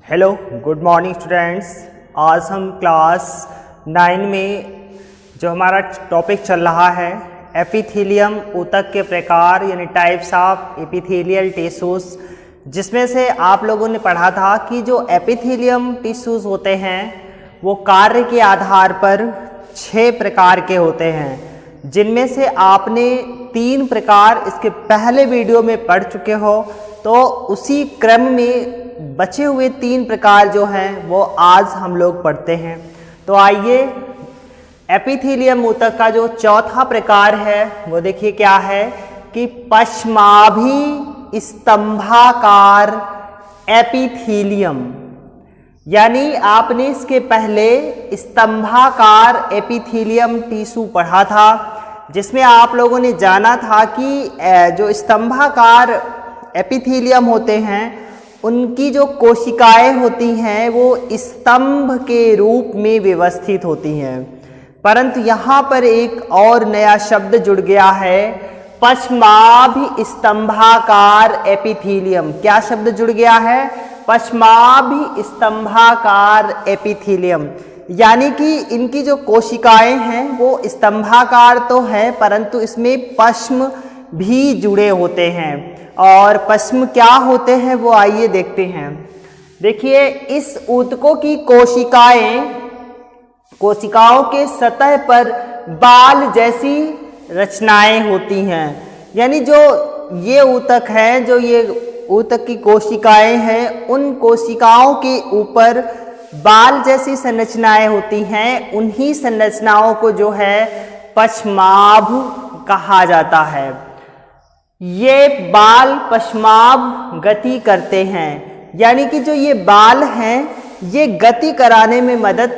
Hello good morning students. आज हम class 9 में जो हमारा टॉपिक चल रहा है एपिथेलियम ऊतक के प्रकार यानी टाइप्स ऑफ एपिथेलियल टिश्यूज, जिसमें से आप लोगों ने पढ़ा था कि जो एपिथेलियम टिश्यूज होते हैं वो कार्य के आधार पर 6 प्रकार के होते हैं, जिनमें से आपने 3 प्रकार इसके पहले वीडियो में पढ़ चुके हो। तो उसी क्रम में बचे हुए 3 प्रकार जो हैं वो आज हम लोग पढ़ते हैं। तो आइए एपिथेलियम ऊतक का जो चौथा प्रकार है वो देखिए क्या है कि पश्माभि स्तंभाकार एपिथेलियम, यानी आपने इसके पहले स्तंभाकार एपिथेलियम टिश्यू पढ़ा था, जिसमें आप लोगों ने जाना था कि जो स्तंभाकार एपिथेलियम होते हैं उनकी जो कोशिकाएं होती हैं वो स्तंभ के रूप में व्यवस्थित होती हैं। परंतु यहाँ पर एक और नया शब्द जुड़ गया है, पश्माभि स्तंभाकार एपिथेलियम। क्या शब्द जुड़ गया है? पश्माभि स्तंभाकार एपिथेलियम, यानी कि इनकी जो कोशिकाएं हैं वो स्तंभाकार तो है परंतु इसमें पश्म भी जुड़े होते हैं। और पश्म क्या होते हैं वो आइए देखते हैं। देखिए इस ऊतकों की कोशिकाओं के सतह पर बाल जैसी रचनाएं होती हैं, यानी जो ये ऊतक हैं, जो ये ऊतक की कोशिकाएं हैं, उन कोशिकाओं के ऊपर बाल जैसी संरचनाएं होती हैं। उन्हीं संरचनाओं को जो है पश्माभ कहा जाता है। ये बाल पश्माभ गति करते हैं, यानी कि जो ये बाल हैं ये गति कराने में मदद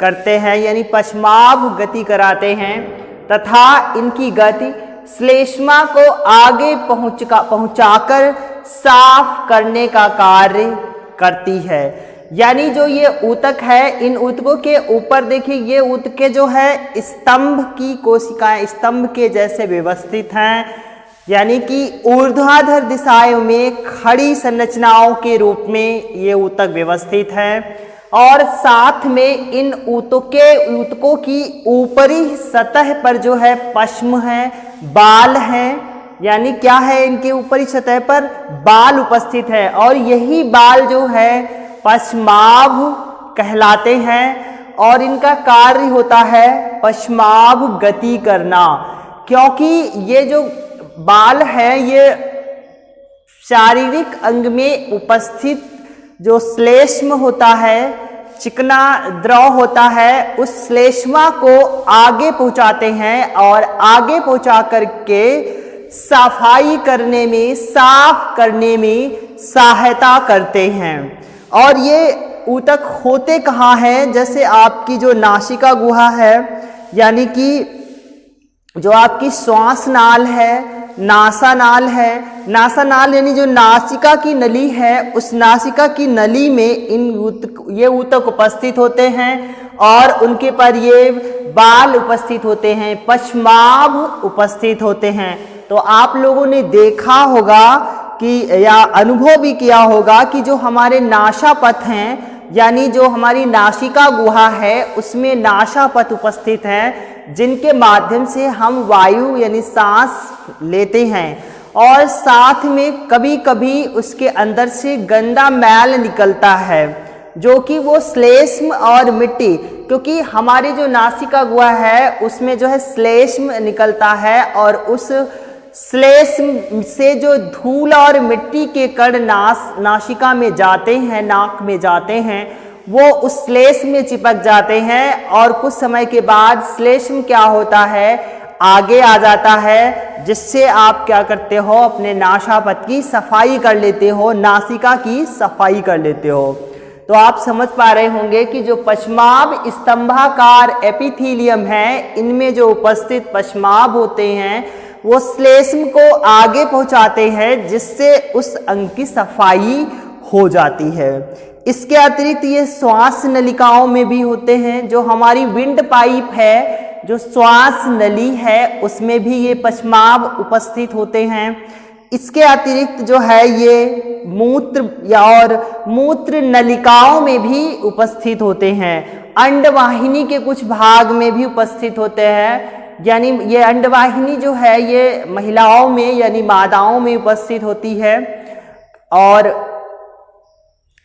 करते हैं, यानी पश्माभ गति कराते हैं तथा इनकी गति श्लेष्मा को आगे पहुंचाकर साफ करने का कार्य करती है। यानी जो ये ऊतक है, इन ऊतकों के ऊपर देखिए ये ऊतकें जो है स्तंभ की कोशिकाएं स्तंभ के जैसे व्यवस्थित हैं, यानी कि ऊर्ध्वाधर दिशाओं में खड़ी संरचनाओं के रूप में ये ऊतक व्यवस्थित है। और साथ में इन ऊतकों की ऊपरी सतह पर जो है पश्म है, बाल हैं, यानी क्या है इनके ऊपरी सतह पर बाल उपस्थित है और यही बाल जो है पश्माभ कहलाते हैं और इनका कार्य होता है पश्माभ गति करना। क्योंकि ये जो बाल है ये शारीरिक अंग में उपस्थित जो श्लेष्म होता है, चिकना द्रव होता है, उस श्लेष्मा को आगे पहुंचाते हैं और आगे पहुंचा करके सफाई करने में, साफ करने में सहायता करते हैं। और ये ऊतक होते कहाँ हैं? जैसे आपकी जो नासिका गुहा है, यानी कि जो आपकी श्वास नाल है, नासानाल है, नासानाल यानी जो नासिका की नली है, उस नासिका की नली में ये ऊतक उपस्थित होते हैं और उनके पर ये बाल उपस्थित होते हैं, पश्माभ उपस्थित होते हैं। तो आप लोगों ने देखा होगा कि या अनुभव भी किया होगा कि जो हमारे नासापथ हैं, यानी जो हमारी नासिका गुहा है, उसमें नासापथ उपस्थित हैं जिनके माध्यम से हम वायु यानी सांस लेते हैं। और साथ में कभी कभी उसके अंदर से गंदा मैल निकलता है, जो कि वो श्लेष्म और मिट्टी, क्योंकि हमारी जो नासिका गुहा है उसमें जो है श्लेष्म निकलता है और उस श्लेष्म से जो धूल और मिट्टी के कण नासिका में जाते हैं, नाक में जाते हैं, वो उस श्लेष्म में चिपक जाते हैं और कुछ समय के बाद श्लेष्म क्या होता है, आगे आ जाता है, जिससे आप क्या करते हो, अपने नासापथ की सफाई कर लेते हो, नासिका की सफाई कर लेते हो। तो आप समझ पा रहे होंगे कि जो पश्माभ स्तंभाकार एपिथेलियम है, इनमें जो उपस्थित पश्माभ होते हैं वो श्लेष्म को आगे पहुंचाते हैं, जिससे उस अंग की सफाई हो जाती है। इसके अतिरिक्त ये श्वास नलिकाओं में भी होते हैं। जो हमारी विंड पाइप है, जो श्वास नली है, उसमें भी ये पश्माभ उपस्थित होते हैं। इसके अतिरिक्त जो है ये मूत्र या और मूत्र नलिकाओं में भी उपस्थित होते हैं, अंडवाहिनी के कुछ भाग में भी उपस्थित होते हैं। यानी ये अंडवाहिनी जो है ये महिलाओं में यानी मादाओं में उपस्थित होती है, और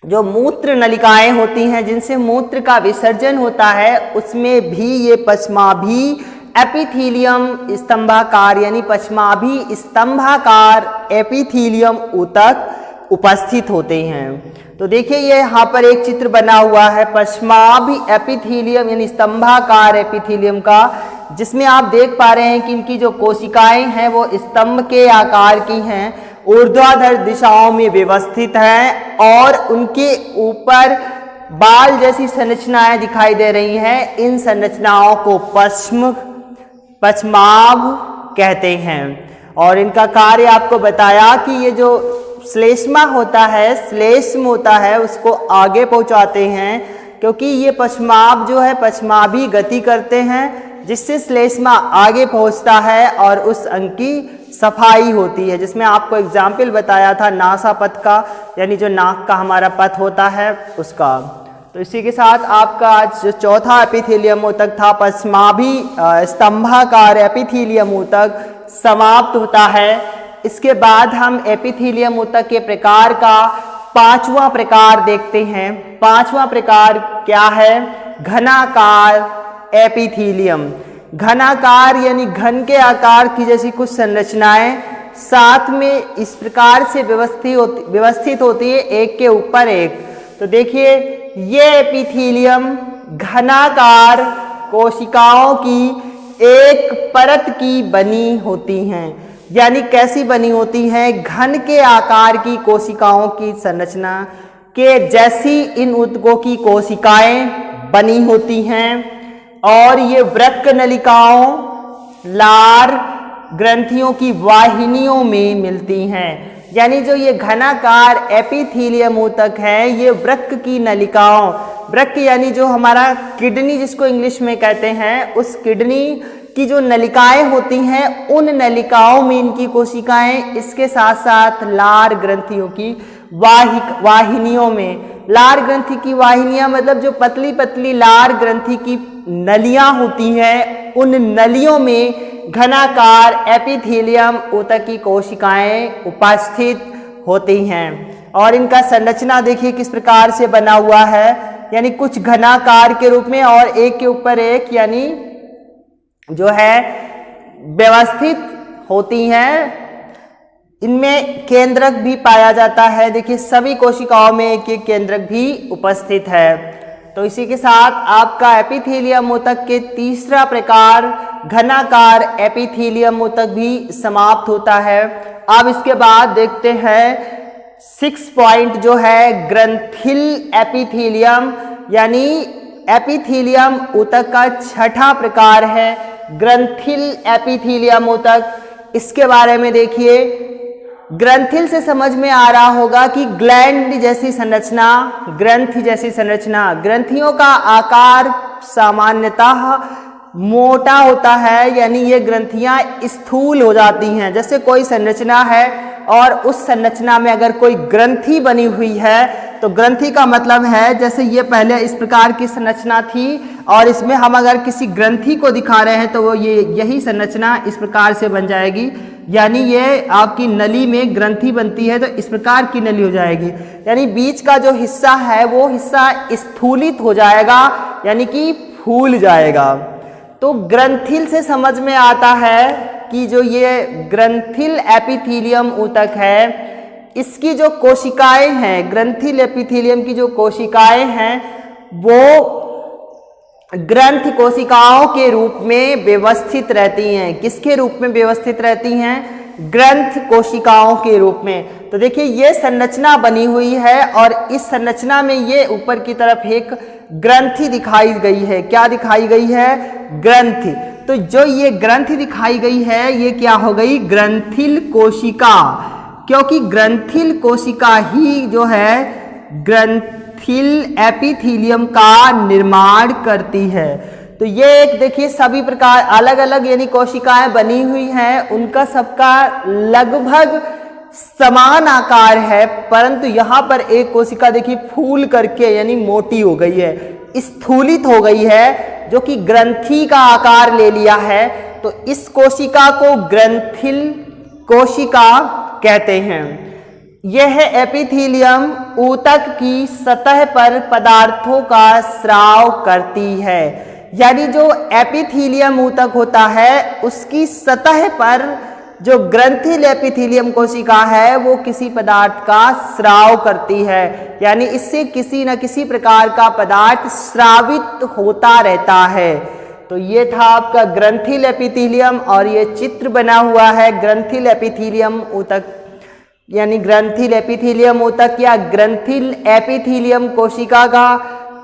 जो मूत्र नलिकाएं होती हैं जिनसे मूत्र का विसर्जन होता है उसमें भी ये पश्माभी एपिथीलियम स्तंभाकार यानी पश्माभी स्तंभाकार एपिथीलियम ऊतक उपस्थित होते हैं। तो देखिए ये यहाँ पर एक चित्र बना हुआ है पश्माभी एपिथीलियम यानी स्तंभाकार एपिथीलियम का, जिसमें आप देख पा रहे हैं कि इनकी जो कोशिकाएं हैं वो स्तंभ के आकार की हैं, ऊर्ध्वाधर दिशाओं में व्यवस्थित हैं और उनके ऊपर बाल जैसी संरचनाएं दिखाई दे रही हैं। इन संरचनाओं को पश्माभ कहते हैं। और इनका कार्य आपको बताया कि ये जो श्लेष्मा होता है, श्लेष्म होता है, उसको आगे पहुंचाते हैं, क्योंकि ये पश्माभ जो है पश्माभी गति करते हैं जिससे श्लेष्मा आगे पहुंचता है और उस अंग की सफाई होती है, जिसमें आपको एग्जाम्पल बताया था नासापथ का, यानी जो नाक का हमारा पथ होता है उसका। तो इसी के साथ आपका आज जो चौथा एपिथेलियम ऊतक था पश्माभी स्तंभाकार एपिथेलियम ऊतक समाप्त होता है। इसके बाद हम एपिथेलियम ऊतक के प्रकार का पांचवा प्रकार देखते हैं। पांचवा प्रकार क्या है? घनाकार एपिथेलियम। घनाकार यानी घन के आकार की जैसी कुछ संरचनाएं साथ में इस प्रकार से व्यवस्थित होती है एक के ऊपर एक। तो देखिए ये एपिथेलियम घनाकार कोशिकाओं की एक परत की बनी होती हैं। यानी कैसी बनी होती हैं? घन के आकार की कोशिकाओं की संरचना के जैसी इन ऊतकों की कोशिकाएं बनी होती हैं और ये वृक्क नलिकाओं, लार ग्रंथियों की वाहिनियों में मिलती हैं। यानी जो ये घनाकार एपिथेलियम ऊतक है ये वृक्क की नलिकाओं, वृक्क यानी जो हमारा किडनी जिसको इंग्लिश में कहते हैं, उस किडनी की जो नलिकाएं होती हैं उन नलिकाओं में इनकी कोशिकाएं, इसके साथ साथ लार ग्रंथियों की वाहिनियों में। लार ग्रंथि की वाहिनियां मतलब जो पतली पतली लार ग्रंथि की नलियां होती हैं, उन नलियों में घनाकार एपिथेलियम ऊतक की कोशिकाएं उपस्थित होती हैं। और इनका संरचना देखिए किस प्रकार से बना हुआ है, यानी कुछ घनाकार के रूप में और एक के ऊपर एक यानी जो है व्यवस्थित होती हैं। इनमें केंद्रक भी पाया जाता है। देखिए सभी कोशिकाओं में एक एक केंद्रक भी उपस्थित है। तो इसी के साथ आपका एपिथेलियम ऊतक के तीसरा प्रकार घनाकार एपिथेलियम ऊतक भी समाप्त होता है। अब इसके बाद देखते हैं 6 पॉइंट जो है ग्रंथिल एपिथेलियम, यानी एपिथेलियम ऊतक का छठा प्रकार है ग्रंथिल एपिथेलियम ऊतक। इसके बारे में देखिए, ग्रंथिल से समझ में आ रहा होगा कि ग्लैंड जैसी संरचना, ग्रंथि जैसी संरचना। ग्रंथियों का आकार सामान्यतः मोटा होता है, यानी ये ग्रंथियां स्थूल हो जाती हैं। जैसे कोई संरचना है और उस संरचना में अगर कोई ग्रंथि बनी हुई है तो ग्रंथि का मतलब है जैसे ये पहले इस प्रकार की संरचना थी और इसमें हम अगर किसी ग्रंथि को दिखा रहे हैं तो वो यही संरचना इस प्रकार से बन जाएगी। यानी ये आपकी नली में ग्रंथि बनती है तो इस प्रकार की नली हो जाएगी। यानी बीच का जो हिस्सा है वो हिस्सा स्थूलित हो जाएगा, यानी कि फूल जाएगा। तो ग्रंथिल से समझ में आता है कि जो ये ग्रंथिल एपिथेलियम ऊतक है इसकी जो कोशिकाएं हैं, ग्रंथिल एपिथेलियम की जो कोशिकाएं हैं वो ग्रंथि कोशिकाओं के रूप में व्यवस्थित रहती हैं। किसके रूप में व्यवस्थित रहती हैं? ग्रंथ कोशिकाओं के रूप में। तो देखिए ये संरचना बनी हुई है और इस संरचना में ये ऊपर की तरफ एक ग्रंथि दिखाई गई है। क्या दिखाई गई है? ग्रंथि। तो जो ये ग्रंथि दिखाई गई है ये क्या हो गई? ग्रंथिल कोशिका, क्योंकि ग्रंथिल कोशिका ही जो है ग्रंथिल एपिथेलियम का निर्माण करती है। तो ये एक देखिए सभी प्रकार अलग अलग यानी कोशिकाएं बनी हुई हैं, उनका सबका लगभग समान आकार है, परंतु यहां पर एक कोशिका देखिए फूल करके यानी मोटी हो गई है, स्थूलित हो गई है, जो कि ग्रंथि का आकार ले लिया है। तो इस कोशिका को ग्रंथिल कोशिका कहते हैं। यह एपिथेलियम ऊतक की सतह पर पदार्थों का स्राव करती है, यानी जो एपिथेलियम ऊतक होता है उसकी सतह पर जो ग्रंथिल एपिथेलियम कोशिका है वो किसी पदार्थ का स्राव करती है, यानी इससे किसी न किसी प्रकार का पदार्थ स्रावित होता रहता है। तो ये था आपका ग्रंथिल एपिथेलियम और ये चित्र बना हुआ है ग्रंथिल एपिथेलियम ऊतक, यानी ग्रंथिल एपिथेलियम ऊतक या ग्रंथिल एपिथेलियम कोशिका का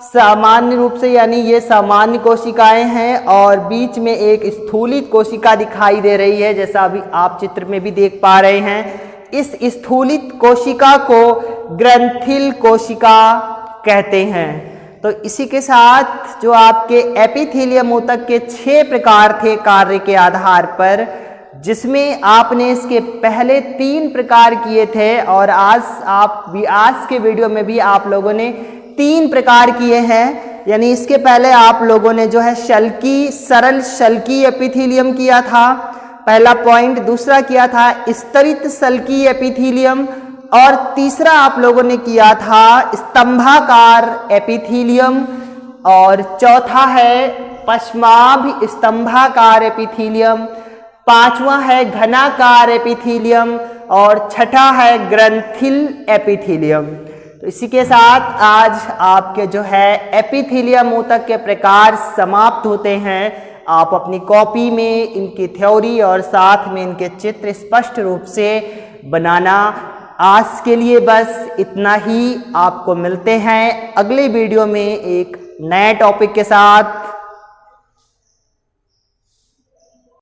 सामान्य रूप से, यानी ये सामान्य कोशिकाएं हैं और बीच में एक स्थूलित कोशिका दिखाई दे रही है, जैसा अभी आप चित्र में भी देख पा रहे हैं। इस स्थूलित कोशिका को ग्रंथिल कोशिका कहते हैं। तो इसी के साथ जो आपके एपिथेलियम ऊतक के 6 प्रकार थे कार्य के आधार पर, जिसमें आपने इसके पहले 3 प्रकार किए थे और आज के वीडियो में भी आप लोगों ने 3 प्रकार किए हैं। यानी इसके पहले आप लोगों ने जो है सरल शल्की एपिथेलियम किया था, पहला पॉइंट। दूसरा किया था स्तरित शल्की एपिथेलियम और तीसरा आप लोगों ने किया था स्तंभाकार एपिथेलियम और चौथा है पश्चाभ स्तंभाकार एपिथेलियम, पांचवा है घनाकार एपिथेलियम और छठा है ग्रंथिल एपिथेलियम। तो इसी के साथ आज आपके जो है एपिथेलियम ऊतक के प्रकार समाप्त होते हैं। आप अपनी कॉपी में इनकी थ्योरी और साथ में इनके चित्र स्पष्ट रूप से बनाना। आज के लिए बस इतना ही। आपको मिलते हैं अगले वीडियो में एक नए टॉपिक के साथ।